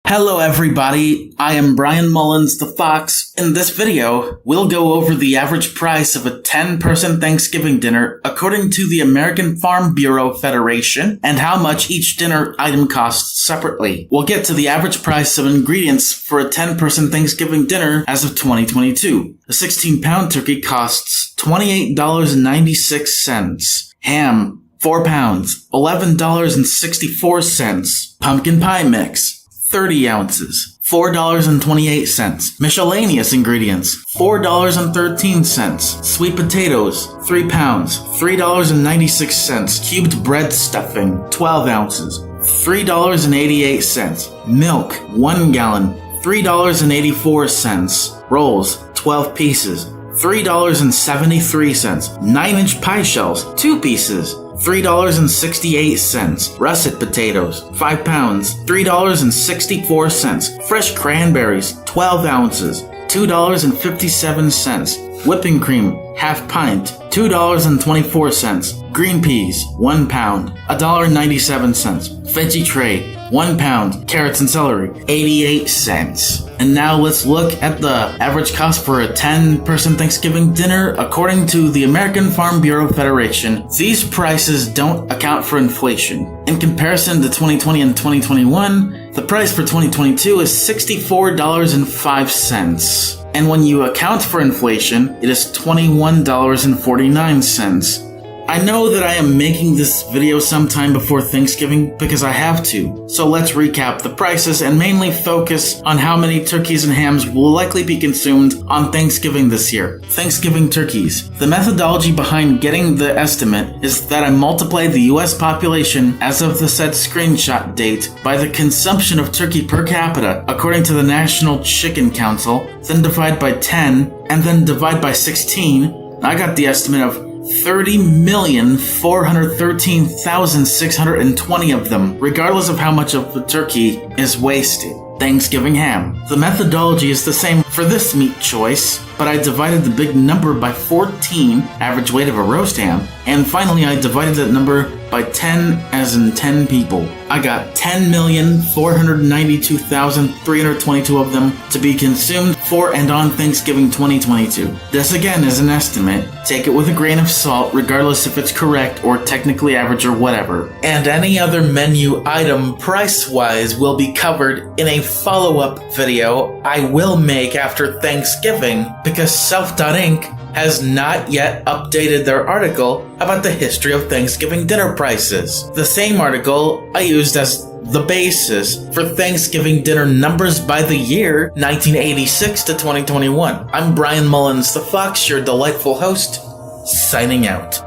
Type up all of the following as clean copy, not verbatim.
Hello everybody, I am Bryan Mullins, the Fox. In this video, we'll go over the average price of a 10-person Thanksgiving dinner according to the American Farm Bureau Federation and how much each dinner item costs separately. We'll get to the average price of ingredients for a 10-person Thanksgiving dinner as of 2022. A 16-pound turkey costs $28.96. Ham, 4 pounds, $11.64. Pumpkin pie mix, 30 ounces, $4.28. Miscellaneous ingredients, $4.13. Sweet potatoes, 3 pounds, $3.96. Cubed bread stuffing, 12 ounces, $3.88. Milk, 1 gallon, $3.84. Rolls, 12 pieces, $3.73. 9-inch pie shells, 2 pieces, $3.68. Russet potatoes, 5 pounds, $3.64. Fresh cranberries, 12 ounces, $2.57. Whipping cream, half pint, $2.24. Green peas, 1 pound, $1.97. Veggie tray, 1 pound, carrots and celery, 88 cents. And now let's look at the average cost for a 10-person Thanksgiving dinner according to the American Farm Bureau Federation. These prices don't account for inflation. In comparison to 2020 and 2021, the price for 2022 is $64.05. And when you account for inflation, it is $21.49. I know that I am making this video sometime before Thanksgiving because I have to, so let's recap the prices and mainly focus on how many turkeys and hams will likely be consumed on Thanksgiving this year. Thanksgiving turkeys. The methodology behind getting the estimate is that I multiply the US population as of the said screenshot date by the consumption of turkey per capita according to the National Chicken Council, then divide by 10, and then divide by 16. I got the estimate of 30,413,620 of them, regardless of how much of the turkey is wasted. Thanksgiving ham. The methodology is the same for this meat choice, but I divided the big number by 14, average weight of a roast ham, and finally I divided that number by 10 as in 10 people. I got 10,492,322 of them to be consumed for and on Thanksgiving 2022. This again is an estimate. Take it with a grain of salt regardless if it's correct or technically average or whatever. And any other menu item price-wise will be covered in a follow-up video I will make after Thanksgiving because Self.Inc. has not yet updated their article about the history of Thanksgiving dinner prices. The same article I used as the basis for Thanksgiving dinner numbers by the year 1986 to 2021. I'm Bryan Mullins, the Fox, your delightful host, signing out.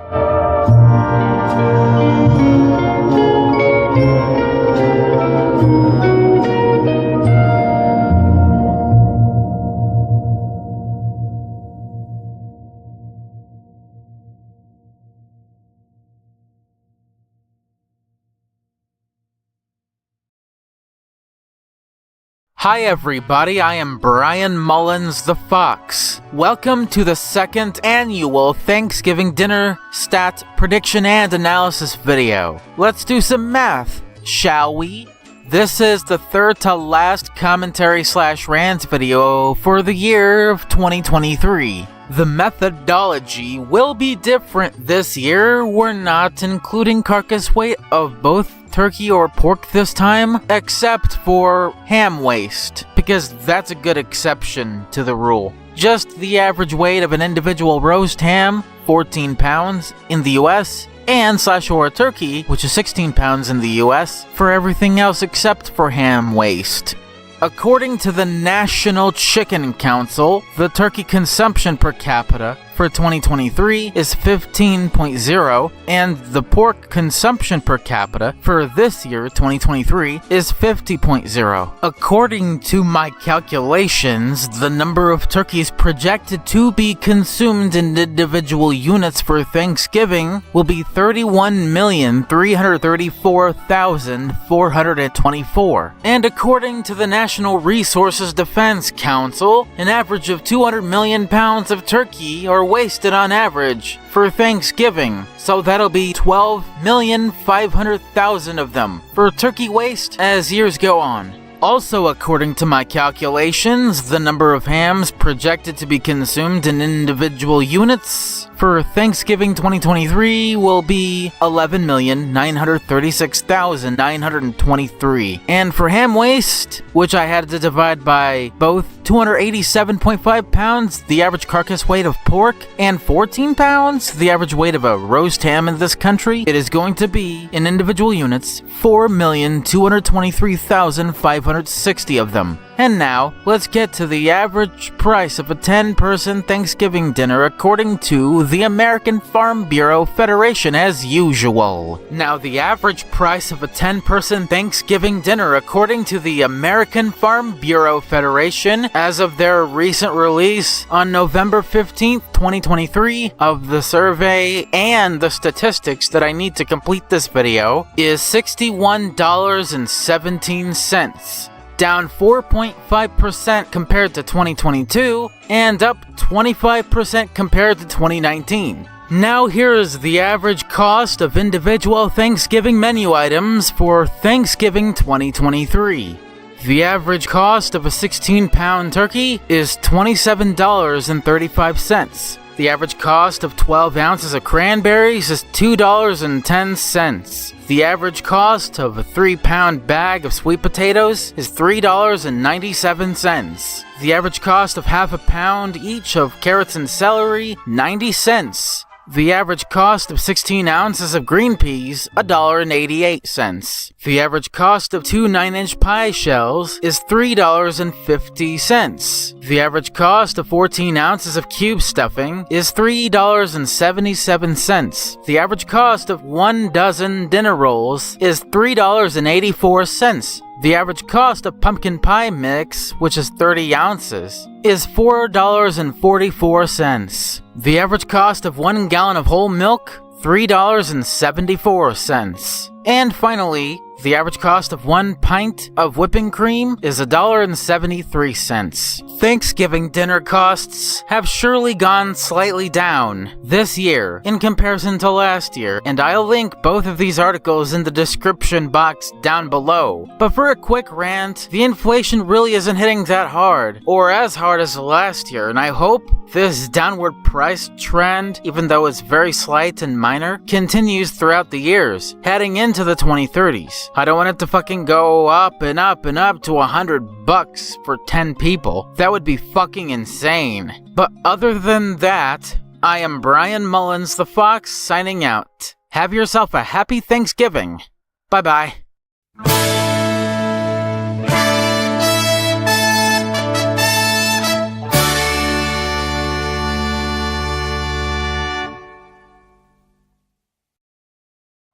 Hi everybody, I am Bryan Mullins, the Fox. Welcome to the second annual Thanksgiving dinner stat prediction and analysis video. Let's do some math, shall we? This is the third to last commentary/rant video for the year of 2023. The methodology will be different this year. We're not including carcass weight of both turkey or pork this time, except for ham waste, because that's a good exception to the rule. Just the average weight of an individual roast ham, 14 pounds in the US, and /or turkey, which is 16 pounds in the US, for everything else except for ham waste. According to the National Chicken Council, the turkey consumption per capita for 2023 is 15.0, and the pork consumption per capita for this year, 2023, is 50.0. According to my calculations, the number of turkeys projected to be consumed in individual units for Thanksgiving will be 31,334,424. And according to the National Resources Defense Council, an average of 200 million pounds of turkey are wasted on average for Thanksgiving, so that'll be 12,500,000 of them for turkey waste as years go on. Also, according to my calculations, the number of hams projected to be consumed in individual units for Thanksgiving 2023 will be 11,936,923. And for ham waste, which I had to divide by both 287.5 pounds, the average carcass weight of pork, and 14 pounds, the average weight of a roast ham in this country, it is going to be, in individual units, 4,223,560 of them. And now, let's get to the average price of a 10-person Thanksgiving dinner according to the American Farm Bureau Federation as usual. Now, the average price of a 10-person Thanksgiving dinner according to the American Farm Bureau Federation as of their recent release on November 15th, 2023 of the survey and the statistics that I need to complete this video is $61.17. Down 4.5% compared to 2022, and up 25% compared to 2019. Now here is the average cost of individual Thanksgiving menu items for Thanksgiving 2023. The average cost of a 16-pound turkey is $27.35. The average cost of 12 ounces of cranberries is $2.10. The average cost of a 3-pound bag of sweet potatoes is $3.97. The average cost of half a pound each of carrots and celery, 90 cents. The average cost of 16 ounces of green peas, $1.88. The average cost of 2 9-inch pie shells is $3.50. The average cost of 14 ounces of cube stuffing is $3.77. The average cost of 1 dozen dinner rolls is $3.84. The average cost of pumpkin pie mix, which is 30 ounces, is $4.44. The average cost of 1 gallon of whole milk, $3.74. And finally, the average cost of 1 pint of whipping cream is $1.73. Thanksgiving dinner costs have surely gone slightly down this year in comparison to last year, and I'll link both of these articles in the description box down below. But for a quick rant, the inflation really isn't hitting that hard, or as hard as last year, and I hope this downward price trend, even though it's very slight and minor, continues throughout the years, heading into the 2030s. I don't want it to fucking go up and up and up to $100 for 10 people. That would be fucking insane. But other than that, I am Bryan Mullins the Fox signing out. Have yourself a happy Thanksgiving. Bye-bye.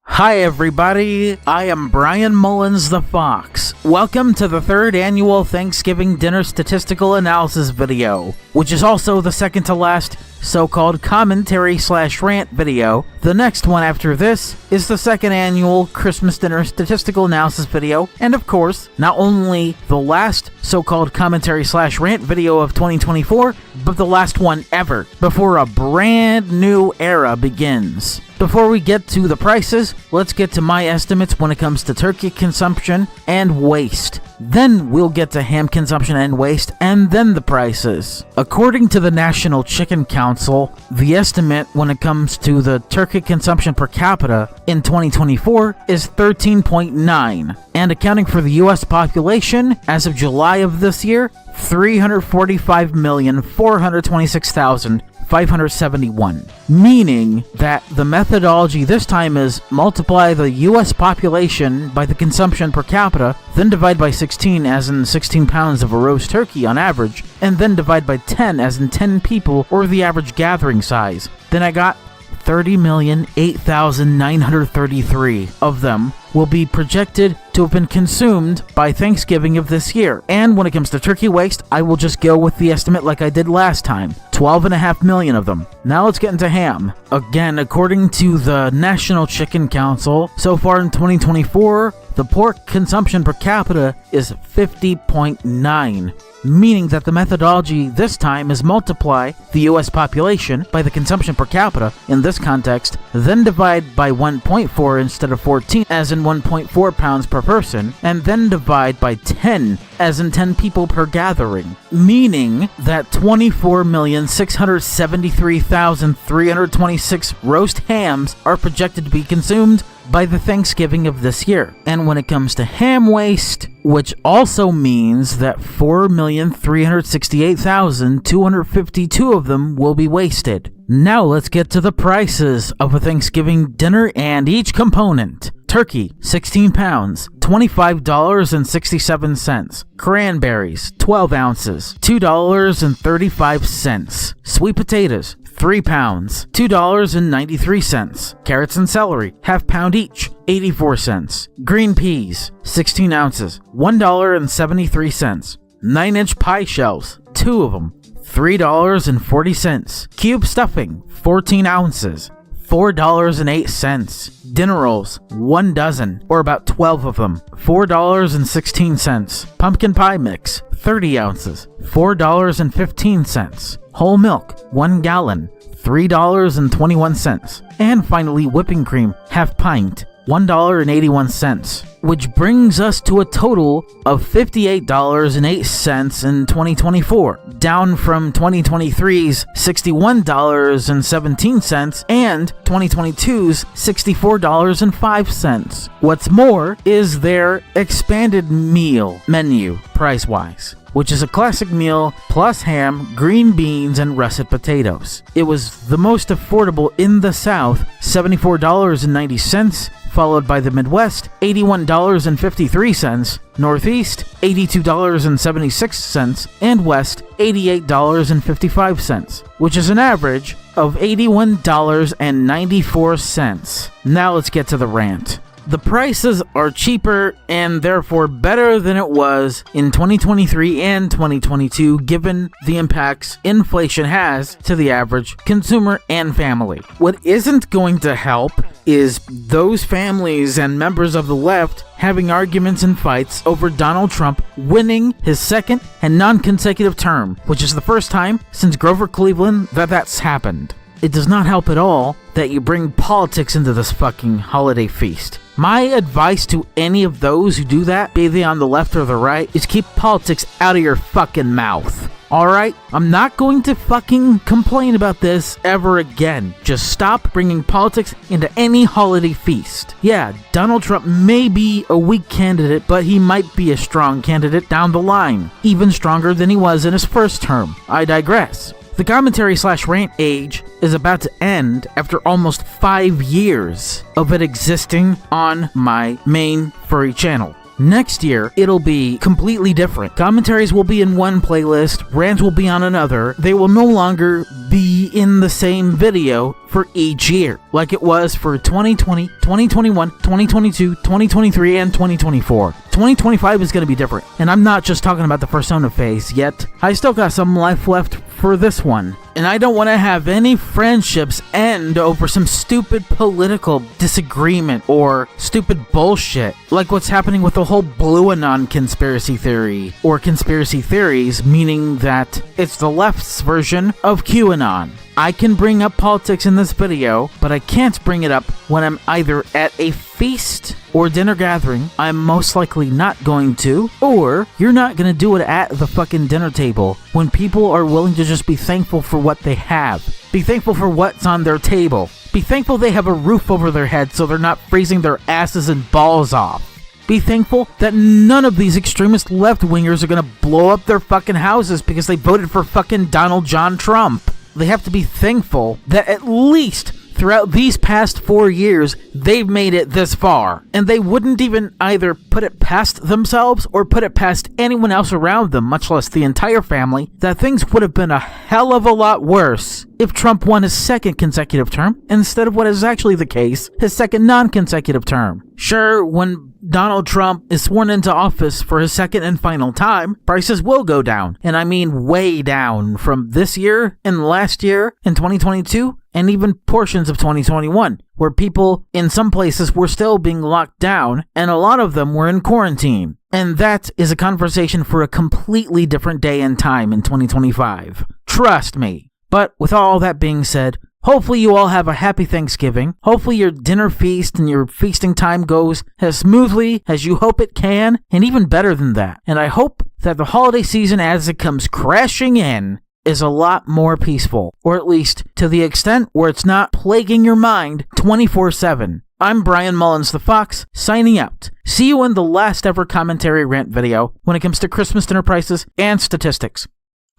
Hi everybody, I am Bryan Mullins the Fox. Welcome to the 3rd annual Thanksgiving Dinner Statistical Analysis video, which is also the second to last so-called commentary/rant video. The next one after this is the 2nd annual Christmas Dinner Statistical Analysis video, and of course, not only the last so-called commentary/rant video of 2024, but the last one ever, before a brand new era begins. Before we get to the prices, let's get to my estimates when it comes to turkey consumption and waste. Then we'll get to ham consumption and waste, and then the prices. According to the National Chicken Council, the estimate when it comes to the turkey consumption per capita in 2024 is 13.9, and accounting for the US population as of July of this year, 345,426,571, meaning that the methodology this time is multiply the US population by the consumption per capita, then divide by 16 as in 16 pounds of a roast turkey on average, and then divide by 10 as in 10 people or the average gathering size. Then I got 30,008,933 of them will be projected to have been consumed by Thanksgiving of this year. And when it comes to turkey waste, I will just go with the estimate like I did last time. 12.5 million of them. Now let's get into ham. Again, according to the National Chicken Council, so far in 2024, the pork consumption per capita is 50.9, meaning that the methodology this time is multiply the US population by the consumption per capita in this context, then divide by 1.4 instead of 14, as in 1.4 pounds per person, and then divide by 10, as in 10 people per gathering, meaning that 24,673,326 roast hams are projected to be consumed by the Thanksgiving of this year. And when it comes to ham waste, which also means that 4,368,252 of them will be wasted. Now let's get to the prices of a Thanksgiving dinner and each component. Turkey, 16 pounds, $25.67. Cranberries, 12 ounces, $2.35. Sweet potatoes, 3 pounds, $2.93. Carrots and celery, half pound each, 84 cents. Green peas, 16 ounces, $1.73. 9-inch pie shells, 2 of them, $3.40. Cube stuffing, 14 ounces, $4.08. Dinner rolls, 1 dozen, or about 12 of them, $4.16. Pumpkin pie mix, 30 ounces, $4.15. Whole milk, 1 gallon, $3.21. And finally, whipping cream, half pint, $1.81, which brings us to a total of $58.08 in 2024, down from 2023's $61.17 and 2022's $64.05. What's more is their expanded meal menu, price-wise, which is a classic meal plus ham, green beans, and russet potatoes. It was the most affordable in the South, $74.90, followed by the Midwest, $81.53, Northeast, $82.76, and West, $88.55, which is an average of $81.94. Now let's get to the rant. The prices are cheaper and therefore better than it was in 2023 and 2022 given the impacts inflation has to the average consumer and family. What isn't going to help is those families and members of the left having arguments and fights over Donald Trump winning his second and non-consecutive term, which is the first time since Grover Cleveland that that's happened. It does not help at all that you bring politics into this fucking holiday feast. My advice to any of those who do that, be they on the left or the right, is keep politics out of your fucking mouth. Alright? I'm not going to fucking complain about this ever again. Just stop bringing politics into any holiday feast. Yeah, Donald Trump may be a weak candidate, but he might be a strong candidate down the line. Even stronger than he was in his first term. I digress. The commentary/rant age is about to end after almost 5 years of it existing on my main furry channel. Next year, it'll be completely different. Commentaries will be in one playlist, rants will be on another. They will no longer be in the same video for each year, like it was for 2020, 2021, 2022, 2023, and 2024. 2025 is going to be different, and I'm not just talking about the Persona phase yet. I still got some life left for this one, and I don't want to have any friendships end over some stupid political disagreement or stupid bullshit, like what's happening with the whole Blue Anon conspiracy theory, or conspiracy theories, meaning that it's the left's version of QAnon. I can bring up politics in this video, but I can't bring it up when I'm either at a feast or dinner gathering. I'm most likely not going to, or you're not going to do it at the fucking dinner table when people are willing to just be thankful for what they have. Be thankful for what's on their table. Be thankful they have a roof over their head so they're not freezing their asses and balls off. Be thankful that none of these extremist left-wingers are going to blow up their fucking houses because they voted for fucking Donald John Trump. They have to be thankful that at least throughout these past 4 years, they've made it this far. And they wouldn't even either put it past themselves or put it past anyone else around them, much less the entire family, that things would have been a hell of a lot worse if Trump won his second consecutive term instead of what is actually the case, his second non-consecutive term. Sure, when Donald Trump is sworn into office for his second and final time, prices will go down. And I mean way down from this year and last year in 2022 and even portions of 2021, where people in some places were still being locked down and a lot of them were in quarantine. And that is a conversation for a completely different day and time in 2025. Trust me. But with all that being said, hopefully you all have a happy Thanksgiving. Hopefully your dinner feast and your feasting time goes as smoothly as you hope it can, and even better than that. And I hope that the holiday season as it comes crashing in is a lot more peaceful, or at least to the extent where it's not plaguing your mind 24/7. I'm Bryan Mullins the Fox, signing out. See you in the last ever commentary rant video when it comes to Christmas dinner prices and statistics.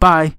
Bye.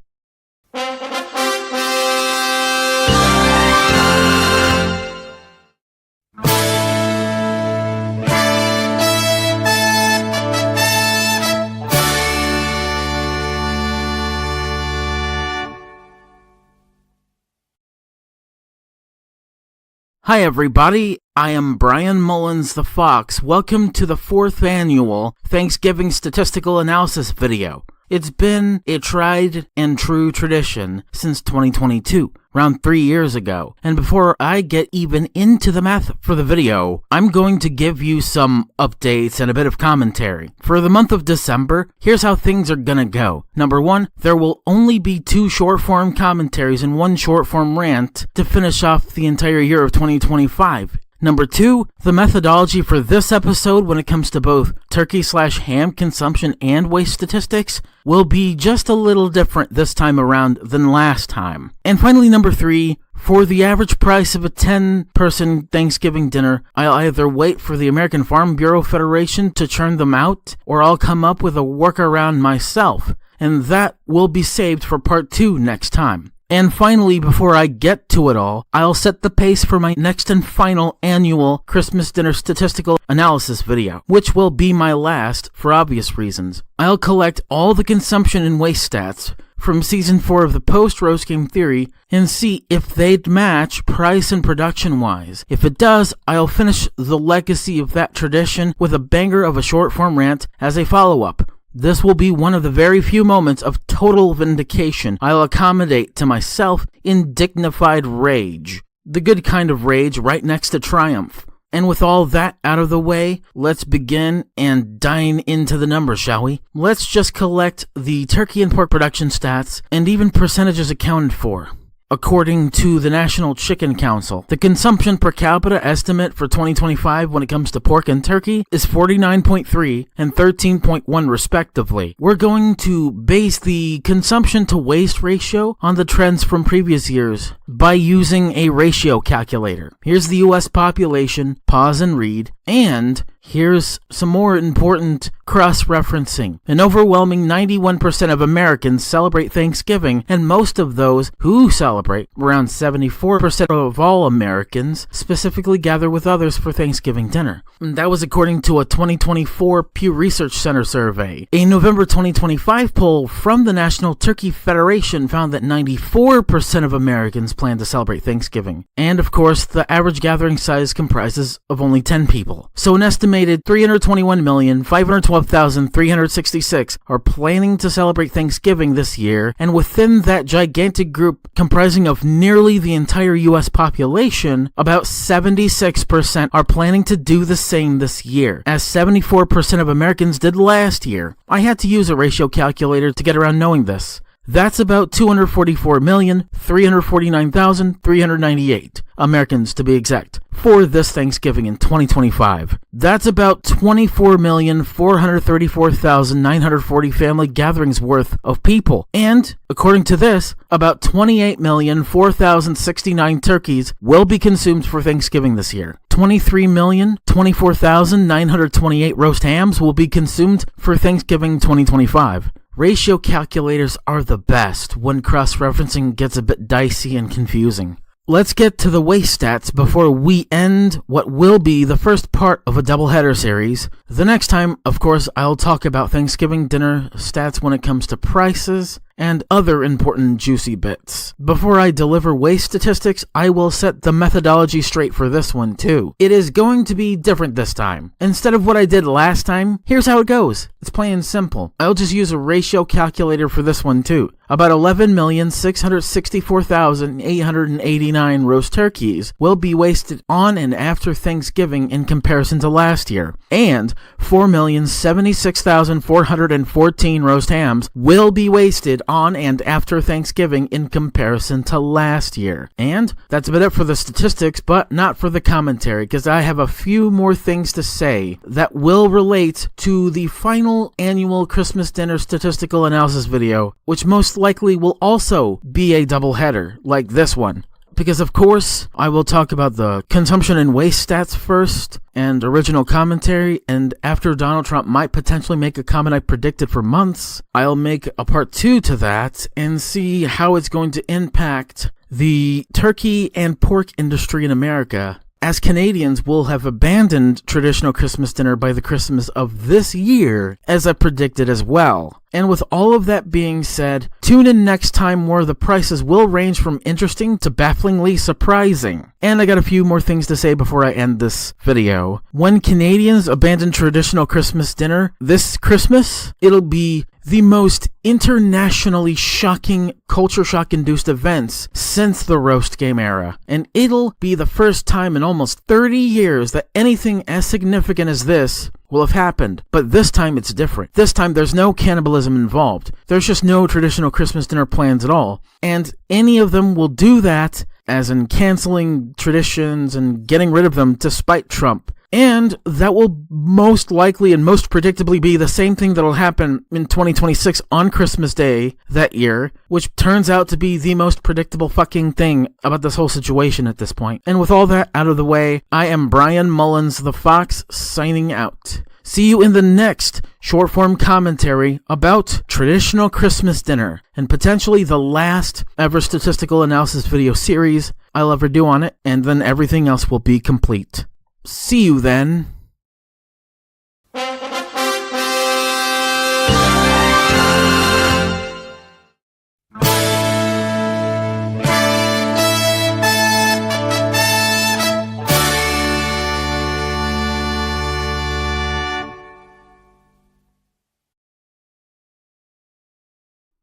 Hi everybody, I am Bryan Mullins the Fox. Welcome to the 4th annual Thanksgiving Statistical Analysis video. It's been a tried and true tradition since 2022, around 3 years ago. And before I get even into the math for the video, I'm going to give you some updates and a bit of commentary. For the month of December, here's how things are gonna go. Number 1, there will only be 2 short-form commentaries and 1 short-form rant to finish off the entire year of 2025. Number 2, the methodology for this episode when it comes to both turkey/ham consumption and waste statistics will be just a little different this time around than last time. And finally, number 3, for the average price of a 10-person Thanksgiving dinner, I'll either wait for the American Farm Bureau Federation to churn them out, or I'll come up with a workaround myself, and that will be saved for part 2 next time. And finally, before I get to it all, I'll set the pace for my next and final annual Christmas dinner statistical analysis video, which will be my last for obvious reasons. I'll collect all the consumption and waste stats from Season 4 of the Post-Roast Game Theory and see if they'd match price and production-wise. If it does, I'll finish the legacy of that tradition with a banger of a short-form rant as a follow-up. This will be one of the very few moments of total vindication I'll accommodate to myself in dignified rage. The good kind of rage right next to triumph. And with all that out of the way, let's begin and dine into the numbers, shall we? Let's just collect the turkey and pork production stats and even percentages accounted for. According to the National Chicken Council, the consumption per capita estimate for 2025 when it comes to pork and turkey is 49.3 and 13.1 respectively. We're going to base the consumption to waste ratio on the trends from previous years by using a ratio calculator. Here's the US population, pause and read, and here's some more important cross-referencing. An overwhelming 91% of Americans celebrate Thanksgiving, and most of those who celebrate, around 74% of all Americans, specifically gather with others for Thanksgiving dinner. That was according to a 2024 Pew Research Center survey. A November 2025 poll from the National Turkey Federation found that 94% of Americans plan to celebrate Thanksgiving. And of course, the average gathering size comprises of only 10 people. So an estimated 321,512,366 are planning to celebrate Thanksgiving this year, and within that gigantic group comprising of nearly the entire US population, about 76% are planning to do the same this year, as 74% of Americans did last year. I had to use a ratio calculator to get around knowing this. That's about 244,349,398 Americans to be exact for this Thanksgiving in 2025. That's about 24,434,940 family gatherings worth of people. And according to this, about 28,004,069 turkeys will be consumed for Thanksgiving this year. 23,024,928 roast hams will be consumed for Thanksgiving 2025. Ratio calculators are the best when cross-referencing gets a bit dicey and confusing. Let's get to the waste stats before we end what will be the first part of a doubleheader series. The next time, of course, I'll talk about Thanksgiving dinner stats when it comes to prices and other important juicy bits. Before I deliver waste statistics, I will set the methodology straight for this one too. It is going to be different this time. Instead of what I did last time, here's how it goes. It's plain and simple. I'll just use a ratio calculator for this one too. About 11,664,889 roast turkeys will be wasted on and after Thanksgiving in comparison to last year, and 4,076,414 roast hams will be wasted on and after Thanksgiving in comparison to last year. And that's about it for the statistics, but not for the commentary, because I have a few more things to say that will relate to the final annual Christmas dinner statistical analysis video, which most likely will also be a double header like this one. Because of course, I will talk about the consumption and waste stats first, and original commentary, and after Donald Trump might potentially make a comment I predicted for months, I'll make a part 2 to that and see how it's going to impact the turkey and pork industry in America, as Canadians will have abandoned traditional Christmas dinner by the Christmas of this year, as I predicted as well. And with all of that being said, tune in next time where the prices will range from interesting to bafflingly surprising. And I got a few more things to say before I end this video. When Canadians abandon traditional Christmas dinner this Christmas, it'll be the most internationally shocking culture shock-induced events since the roast game era. And it'll be the first time in almost 30 years that anything as significant as this will have happened. But this time it's different. This time there's no cannibalism involved. There's just no traditional Christmas dinner plans at all. And any of them will do that, as in canceling traditions and getting rid of them to spite Trump. And that will most likely and most predictably be the same thing that'll happen in 2026 on Christmas Day that year, which turns out to be the most predictable fucking thing about this whole situation at this point. And with all that out of the way, I am Bryan Mullins the Fox, signing out. See you in the next short-form commentary about traditional Christmas dinner, and potentially the last ever statistical analysis video series I'll ever do on it, and then everything else will be complete. See you then.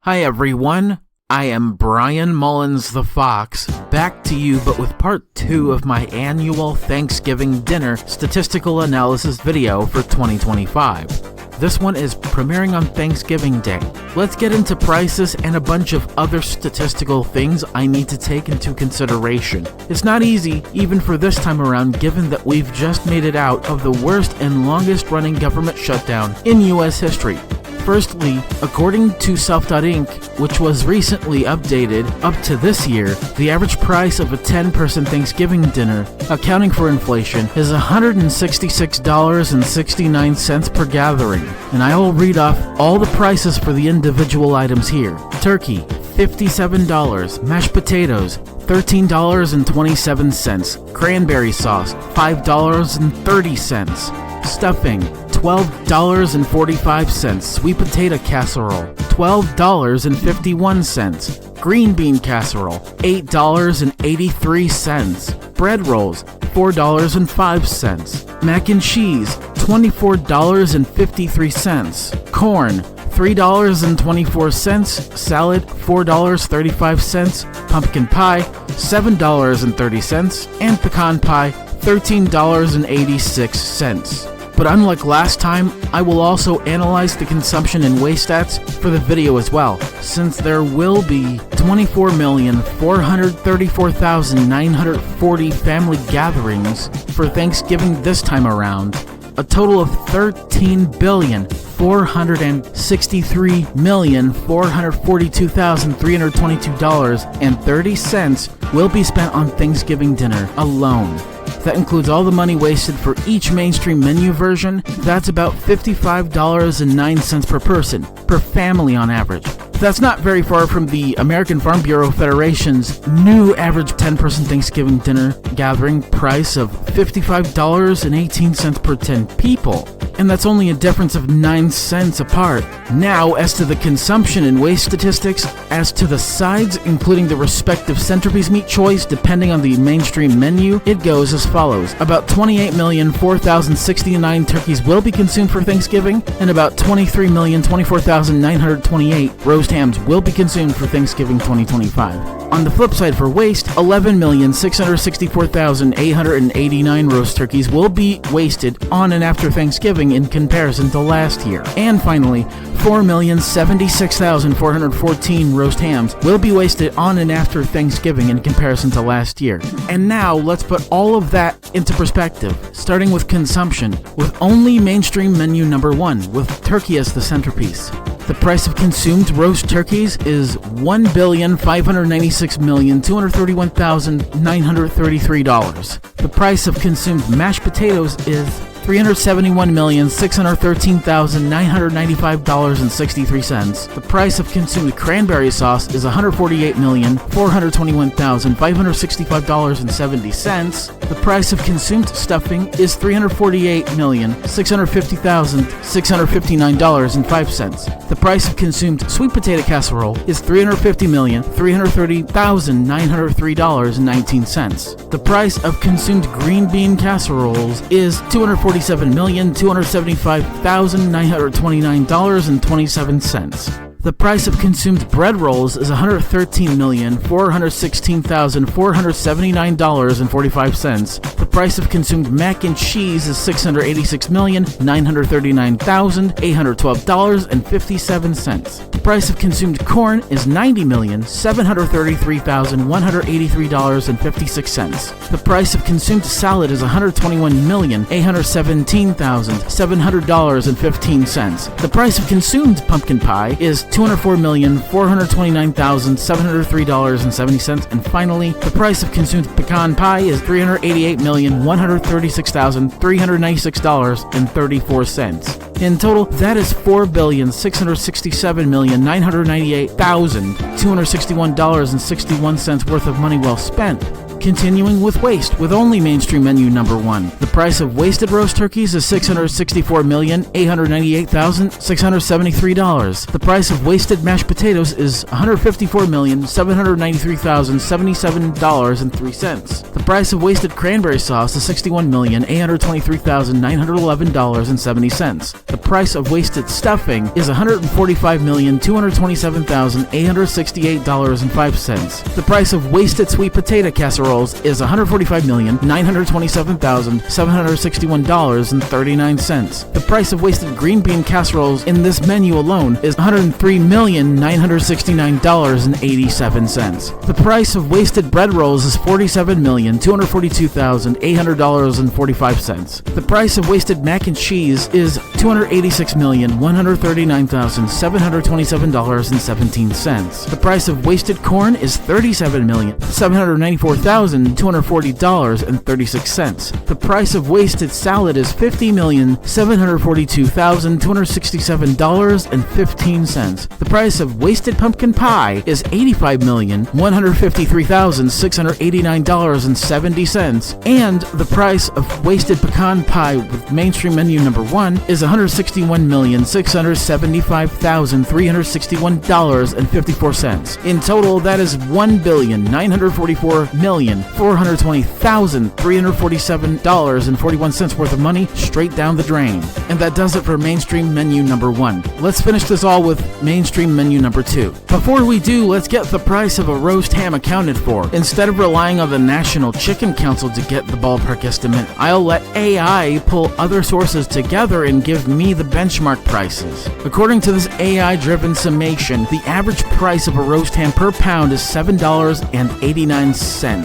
Hi everyone, I am Bryan Mullins the Fox, back to you but with part 2 of my annual Thanksgiving dinner statistical analysis video for 2025. This one is premiering on Thanksgiving Day. Let's get into prices and a bunch of other statistical things I need to take into consideration. It's not easy, even for this time around, given that we've just made it out of the worst and longest running government shutdown in US history. Firstly, according to Self.Inc., which was recently updated up to this year, the average price of a 10-person Thanksgiving dinner, accounting for inflation, is $166.69 per gathering. And I will read off all the prices for the individual items here. Turkey, $57. Mashed potatoes, $13.27. Cranberry sauce, $5.30. Stuffing, $12.45. Sweet potato casserole, $12.51. Green bean casserole, $8.83. Bread rolls, $4.05. Mac and cheese, $24.53. Corn, $3.24. Salad, $4.35. Pumpkin pie, $7.30. And pecan pie, $13.86. But unlike last time, I will also analyze the consumption and waste stats for the video as well, since there will be 24,434,940 family gatherings for Thanksgiving this time around. A total of $13,463,442,322.30 will be spent on Thanksgiving dinner alone. That includes all the money wasted for each mainstream menu version. That's about $55.09 per person, per family on average. That's not very far from the American Farm Bureau Federation's new average 10-person Thanksgiving dinner gathering price of $55.18 per 10 people. And that's only a difference of 9 cents apart. Now, as to the consumption and waste statistics, as to the sides, including the respective centerpiece meat choice, depending on the mainstream menu, it goes as follows. About 28,004,069 turkeys will be consumed for Thanksgiving, and about 23,024,928 roast hams will be consumed for Thanksgiving 2025. On the flip side for waste, 11,664,889 roast turkeys will be wasted on and after Thanksgiving in comparison to last year. And finally, 4,076,414 roast hams will be wasted on and after Thanksgiving in comparison to last year. And now, let's put all of that into perspective, starting with consumption, with only mainstream menu number 1, with turkey as the centerpiece. The price of consumed roast turkeys is $1,596,231,933. The price of consumed mashed potatoes is $371,613,995.63. The price of consumed cranberry sauce is $148,421,565.70. The price of consumed stuffing is $348,650,659.05. The price of consumed sweet potato casserole is $350,330,903.19. The price of consumed green bean casseroles is $247,275,929.27. The price of consumed bread rolls is $113,416,479.45. The price of consumed mac and cheese is $686,939,812.57. The price of consumed corn is $90,733,183.56. The price of consumed salad is $121,817,700.15. The price of consumed pumpkin pie is $204,429,703.70. And finally, the price of consumed pecan pie is $388,136,396.34. In total, that is $4,667,998,261.61 worth of money well spent. Continuing with waste, with only mainstream menu number 1. The price of wasted roast turkeys is $664,898,673. The price of wasted mashed potatoes is $154,793,077.03. The price of wasted cranberry sauce is $61,823,911.70. The price of wasted stuffing is $145,207,868.05. The price of wasted sweet potato casserole is $145,927,761.39. The price of wasted green bean casseroles in this menu alone is $103,969.87. The price of wasted bread rolls is $47,242,800.45. The price of wasted mac and cheese is $286,139,727.17. The price of wasted corn is $37,794,240.36. The price of wasted salad is $50,742,267.15. The price of wasted pumpkin pie is $85,153,689.70. And the price of wasted pecan pie with mainstream menu number 1 is $161,675,361.54. In total, that is $1,944,420,347.41 worth of money straight down the drain. And that does it for mainstream menu number 1. Let's finish this all with mainstream menu number 2. Before we do, let's get the price of a roast ham accounted for. Instead of relying on the National Chicken Council to get the ballpark estimate, I'll let AI pull other sources together and give me the benchmark prices. According to this AI-driven summation, the average price of a roast ham per pound is $7.89.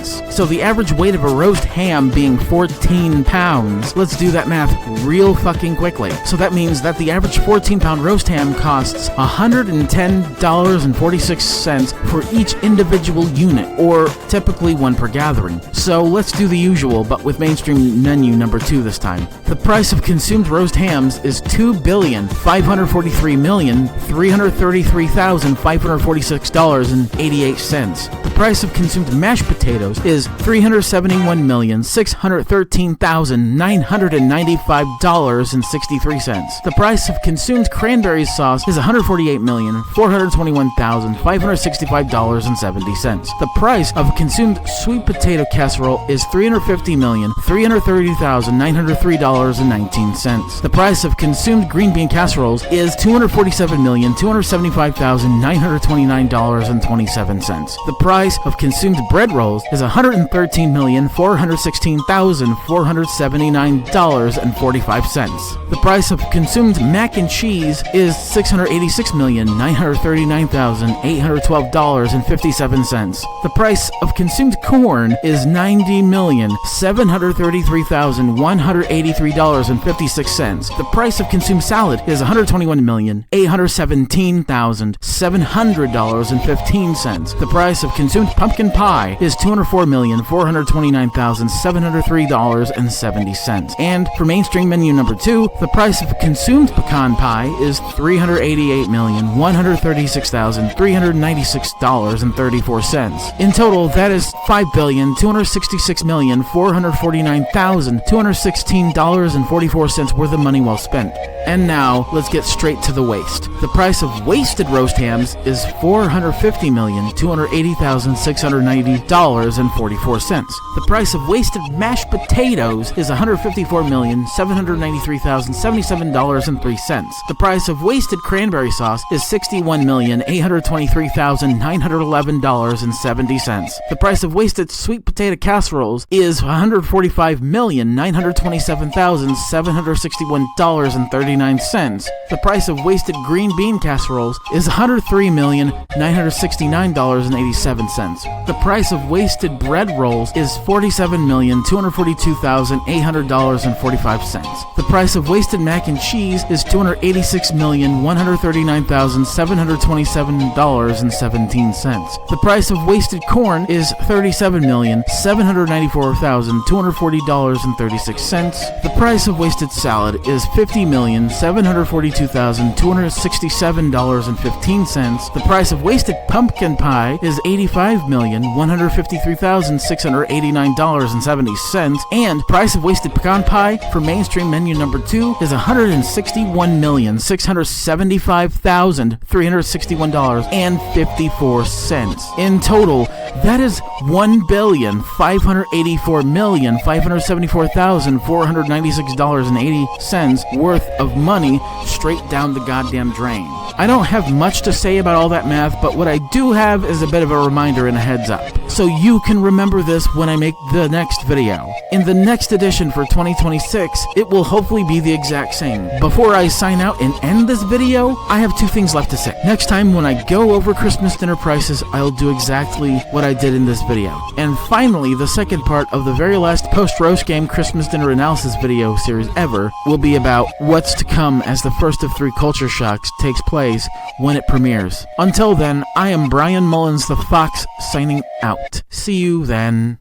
this. So the average weight of a roast ham being 14 pounds, let's do that math real fucking quickly. So that means that the average 14-pound roast ham costs $110.46 for each individual unit, or typically one per gathering. So let's do the usual, but with mainstream menu number 2 this time. The price of consumed roast hams is $2,543,333,546.88. The price of consumed mashed potatoes is $371,613,995.63. The price of consumed cranberry sauce is $148,421,565.70. The price of consumed sweet potato casserole is $350,330,903.19. The price of consumed green bean casseroles is $247,275,929.27. The price of consumed bread rolls is $113,416,479.45. The price of consumed mac and cheese is $686,939,812.57. The price of consumed corn is $90,733,183.56. The price of consumed salad is $121,817,700.15. The price of consumed pumpkin pie is $204,429,703.70. And for mainstream menu number 2, the price of consumed pecan pie is $388,136,396.34. In total, that is $5,266,449,216.44 worth of money well spent. And now, let's get straight to the waste. The price of wasted roast hams is $450,280,690.44. The price of wasted mashed potatoes is $154,793,077.03. The price of wasted cranberry sauce is $61,823,911.70. The price of wasted sweet potato casseroles is $145,927,761.39. The price of wasted green bean casseroles is $103,969.87. The price of wasted bread rolls is $47,242,800.45. The price of wasted mac and cheese is $286,139,727.17. The price of wasted corn is $37,794,240.36. The price of wasted salad is $50,742,267.15. The price of wasted pumpkin pie is $85,153,689.70. And price of wasted pecan pie for mainstream menu number 2 is $161,675,361.54. In total, that is $1,584,574,496.80 worth of money straight down the goddamn drain. I don't have much to say about all that math, but what I do have is a bit of a reminder and a heads up, so you can remember this when I make the next video. In the next edition for 2026, it will hopefully be the exact same. Before I sign out and end this video, I have 2 things left to say. Next time when I go over Christmas dinner prices, I'll do exactly what I did in this video. And finally, the second part of the very last post-roast game Christmas dinner analysis video series ever will be about what's to come as the first of 3 culture shocks takes place when it premieres. Until then, I am Bryan Mullins the Fox, signing out. See you then.